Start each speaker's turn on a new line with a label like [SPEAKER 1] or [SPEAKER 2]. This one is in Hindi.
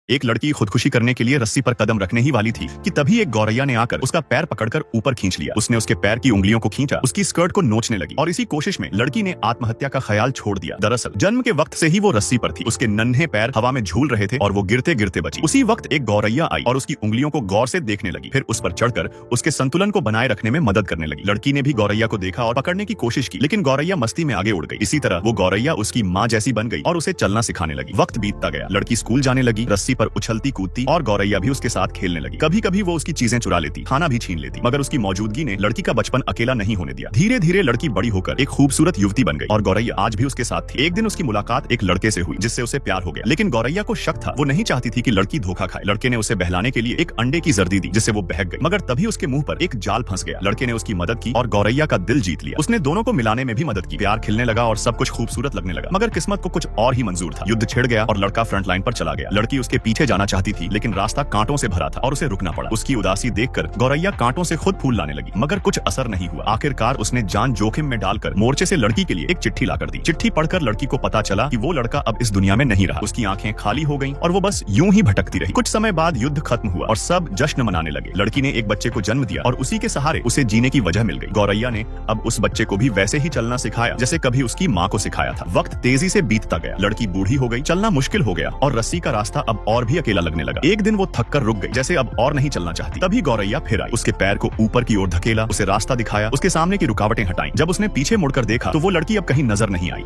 [SPEAKER 1] एक लड़की खुदकुशी करने के लिए रस्सी पर कदम रखने ही वाली थी कि तभी एक गौरैया ने आकर उसका पैर पकड़कर ऊपर खींच लिया। उसने उसके पैर की उंगलियों को खींचा, उसकी स्कर्ट को नोचने लगी और इसी कोशिश में लड़की ने आत्महत्या का ख्याल छोड़ दिया। दरअसल जन्म के वक्त से ही वो रस्सी पर थी, उसके नन्हे पैर हवा में झूल रहे थे और वो गिरते गिरते बची। उसी वक्त एक गौरैया आई और उसकी उंगलियों को गौर से देखने लगी, फिर उस पर चढ़कर उसके संतुलन को बनाए रखने में मदद करने लगी। लड़की ने भी गौरैया को देखा और पकड़ने की कोशिश की, लेकिन गौरैया मस्ती में आगे उड़ गई। इसी तरह वो गौरैया उसकी माँ जैसी बन गई और उसे चलना सिखाने लगी। वक्त बीतता गया, लड़की स्कूल जाने लगी, रस्सी पर उछलती कूदती और गौरैया भी उसके साथ खेलने लगी। कभी कभी वो उसकी चीजें चुरा लेती, खाना भी छीन लेती, मगर उसकी मौजूदगी ने लड़की का बचपन अकेला नहीं होने दिया। धीरे धीरे लड़की बड़ी होकर एक खूबसूरत युवती बन गई और गौरैया आज भी उसके साथ थी। एक दिन उसकी मुलाकात एक लड़के से हुई जिससे उसे प्यार हो गया, लेकिन गौरैया को शक था। वो नहीं चाहती थी कि लड़की धोखा खाए। लड़के ने उसे बहलाने के लिए एक अंडे की जर्दी दी जिससे वो बहक गई, मगर तभी उसके मुंह पर एक जाल फंस गया। लड़के ने उसकी मदद की और गौरैया का दिल जीत लिया। उसने दोनों को मिलाने में भी मदद की। प्यार खिलने लगा और सब कुछ खूबसूरत लगने लगा, मगर किस्मत को कुछ और ही मंजूर था। युद्ध छिड़ गया और लड़का फ्रंट लाइन पर चला गया। लड़की उसके पीछे जाना चाहती थी, लेकिन रास्ता कांटों से भरा था और उसे रुकना पड़ा। उसकी उदासी देखकर गौरैया कांटों से खुद फूल लाने लगी, मगर कुछ असर नहीं हुआ। आखिरकार उसने जान जोखिम में डालकर मोर्चे से लड़की के लिए एक चिट्ठी लाकर दी। चिट्ठी पढ़कर लड़की को पता चला कि वो लड़का अब इस दुनिया में नहीं रहा। उसकी आंखें खाली हो गईं और वो बस यूं ही भटकती रही। कुछ समय बाद युद्ध खत्म हुआ और सब जश्न मनाने लगे। लड़की ने एक बच्चे को जन्म दिया और उसी के सहारे उसे जीने की वजह मिल गई। गौरैया ने अब उस बच्चे को भी वैसे ही चलना सिखाया जैसे कभी उसकी माँ को सिखाया था। वक्त तेजी से बीतता गया, लड़की बूढ़ी हो गई, चलना मुश्किल हो गया और रस्सी का रास्ता अब और भी अकेला लगने लगा। एक दिन वो थक कर रुक गई, जैसे अब और नहीं चलना चाहती। तभी गौरैया फिर आई, उसके पैर को ऊपर की ओर धकेला, उसे रास्ता दिखाया, उसके सामने की रुकावटें हटाई। जब उसने पीछे मुड़कर देखा तो वो लड़की अब कहीं नजर नहीं आई।